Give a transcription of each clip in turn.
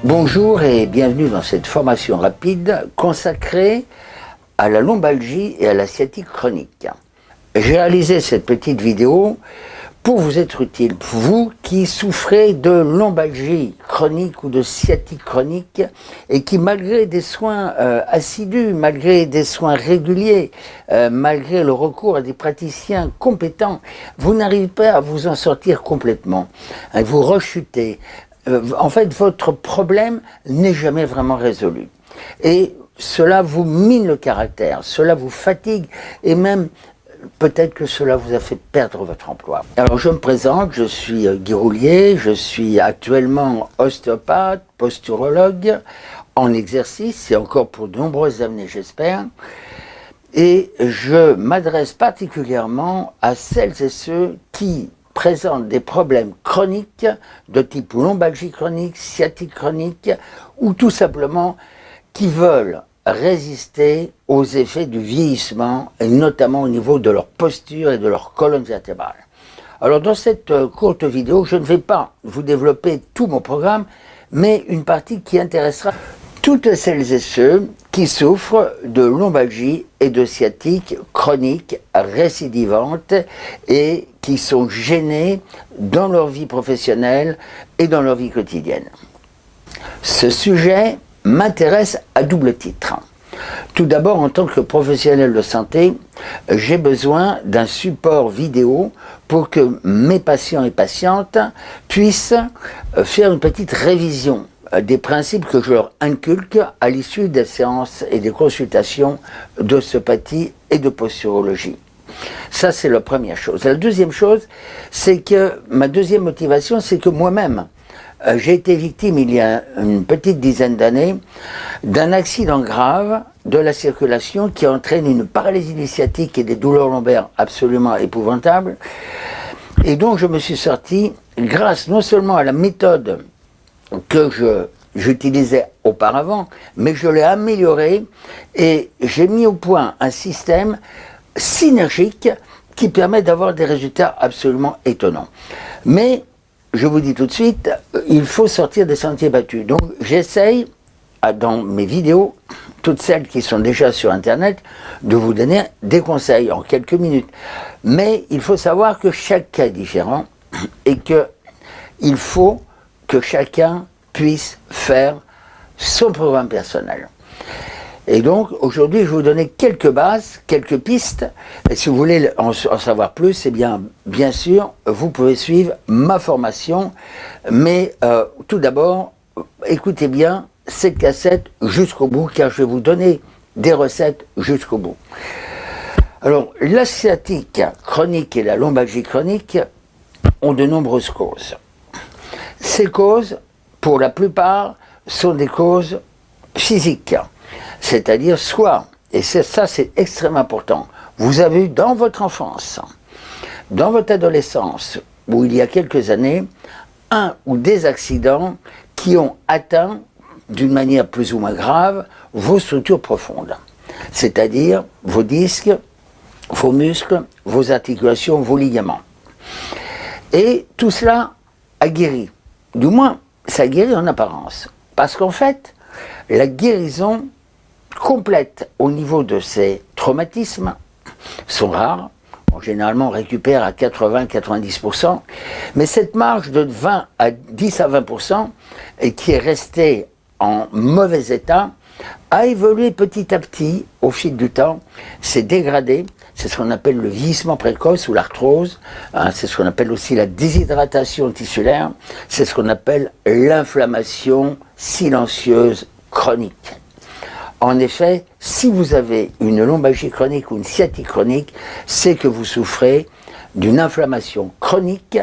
Bonjour et bienvenue dans cette formation rapide consacrée à la lombalgie et à la sciatique chronique. J'ai réalisé cette petite vidéo pour vous être utile, vous qui souffrez de lombalgie chronique ou de sciatique chronique et qui, malgré des soins assidus, malgré des soins réguliers, malgré le recours à des praticiens compétents, vous n'arrivez pas à vous en sortir complètement. Vous rechutez. En fait, votre problème n'est jamais vraiment résolu. Et cela vous mine le caractère, cela vous fatigue et même peut-être que cela vous a fait perdre votre emploi. Alors je me présente, je suis Guy Roulier, je suis actuellement ostéopathe, posturologue, en exercice et encore pour de nombreuses années j'espère. Et je m'adresse particulièrement à celles et ceux qui présentent des problèmes chroniques de type lombalgie chronique, sciatique chronique ou tout simplement qui veulent résister aux effets du vieillissement et notamment au niveau de leur posture et de leur colonne vertébrale. Alors dans cette courte vidéo, je ne vais pas vous développer tout mon programme, mais une partie qui intéressera toutes celles et ceux qui souffrent de lombalgie et de sciatique chronique récidivante et qui sont gênés dans leur vie professionnelle et dans leur vie quotidienne. Ce sujet m'intéresse à double titre. Tout d'abord, en tant que professionnel de santé, j'ai besoin d'un support vidéo pour que mes patients et patientes puissent faire une petite révision des principes que je leur inculque à l'issue des séances et des consultations d'ostéopathie et de posturologie. Ça, c'est la première chose. La deuxième chose, c'est que ma deuxième motivation, c'est que moi-même, j'ai été victime il y a une petite dizaine d'années d'un accident grave de la circulation qui entraîne une paralysie du sciatique et des douleurs lombaires absolument épouvantables. Et donc je me suis sorti grâce non seulement à la méthode que j'utilisais auparavant, mais je l'ai améliorée et j'ai mis au point un système synergique qui permet d'avoir des résultats absolument étonnants. Mais je vous dis tout de suite, il faut sortir des sentiers battus. Donc j'essaye, dans mes vidéos, toutes celles qui sont déjà sur Internet, de vous donner des conseils en quelques minutes. Mais il faut savoir que chaque cas est différent et qu'il faut que chacun puisse faire son programme personnel. Et donc, aujourd'hui, je vais vous donner quelques bases, quelques pistes. Et si vous voulez en savoir plus, eh bien sûr, vous pouvez suivre ma formation. Mais tout d'abord, écoutez bien cette cassette jusqu'au bout, car je vais vous donner des recettes jusqu'au bout. Alors, la sciatique chronique et la lombalgie chronique ont de nombreuses causes. Ces causes, pour la plupart, sont des causes physiques. C'est-à-dire soit, et ça c'est extrêmement important, vous avez eu dans votre enfance, dans votre adolescence, ou il y a quelques années, un ou des accidents qui ont atteint, d'une manière plus ou moins grave, vos structures profondes. C'est-à-dire vos disques, vos muscles, vos articulations, vos ligaments. Et tout cela a guéri. Du moins, ça a guéri en apparence. Parce qu'en fait, la guérison complète au niveau de ces traumatismes sont rares. Généralement, on récupère à 80-90%. Mais cette marge de 10 à 20% et qui est restée en mauvais état a évolué petit à petit au fil du temps, s'est dégradé. C'est ce qu'on appelle le vieillissement précoce ou l'arthrose. C'est ce qu'on appelle aussi la déshydratation tissulaire. C'est ce qu'on appelle l'inflammation silencieuse chronique. En effet, si vous avez une lombalgie chronique ou une sciatique chronique, c'est que vous souffrez d'une inflammation chronique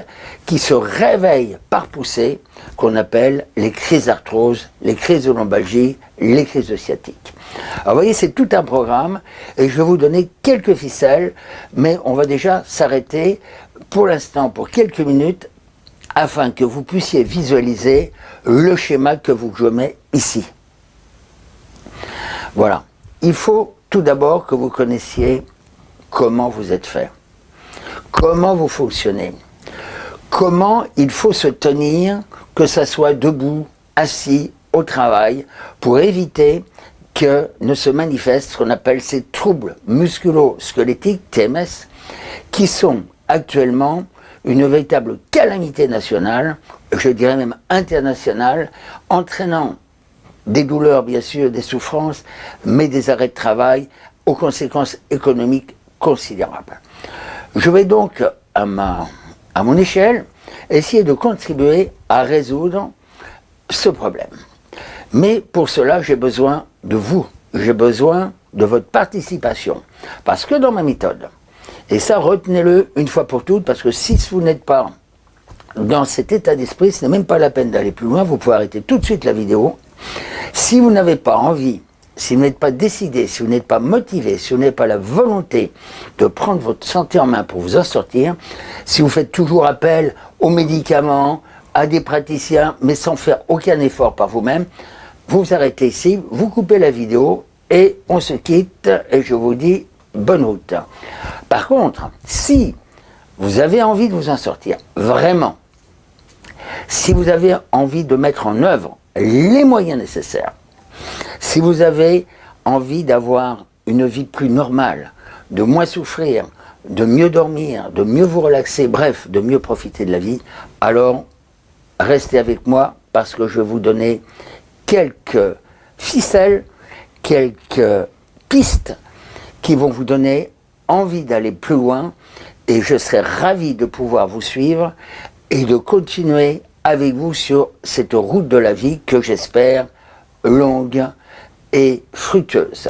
qui se réveille par poussée, qu'on appelle les crises d'arthrose, les crises de lombalgie, les crises de sciatique. Alors vous voyez, c'est tout un programme et je vais vous donner quelques ficelles, mais on va déjà s'arrêter pour l'instant pour quelques minutes afin que vous puissiez visualiser le schéma que je mets ici. Voilà. Il faut tout d'abord que vous connaissiez comment vous êtes fait, comment vous fonctionnez, comment il faut se tenir, que ça soit debout, assis au travail pour éviter que ne se manifestent ce qu'on appelle ces troubles musculo-squelettiques, TMS, qui sont actuellement une véritable calamité nationale, je dirais même internationale, entraînant des douleurs bien sûr, des souffrances, mais des arrêts de travail aux conséquences économiques considérables. Je vais donc, à mon échelle, essayer de contribuer à résoudre ce problème. Mais pour cela, j'ai besoin de vous, j'ai besoin de votre participation. Parce que dans ma méthode, et ça retenez-le une fois pour toutes, parce que si vous n'êtes pas dans cet état d'esprit, ce n'est même pas la peine d'aller plus loin, vous pouvez arrêter tout de suite la vidéo. Si vous n'avez pas envie, si vous n'êtes pas décidé, si vous n'êtes pas motivé, si vous n'avez pas la volonté de prendre votre santé en main pour vous en sortir, si vous faites toujours appel aux médicaments, à des praticiens, mais sans faire aucun effort par vous-même, vous vous arrêtez ici, vous coupez la vidéo et on se quitte et je vous dis bonne route. Par contre, si vous avez envie de vous en sortir, vraiment, si vous avez envie de mettre en œuvre les moyens nécessaires, si vous avez envie d'avoir une vie plus normale, de moins souffrir, de mieux dormir, de mieux vous relaxer, bref, de mieux profiter de la vie, alors restez avec moi parce que je vais vous donner quelques ficelles, quelques pistes qui vont vous donner envie d'aller plus loin et je serai ravi de pouvoir vous suivre et de continuer avec vous sur cette route de la vie que j'espère longue et fructueuse.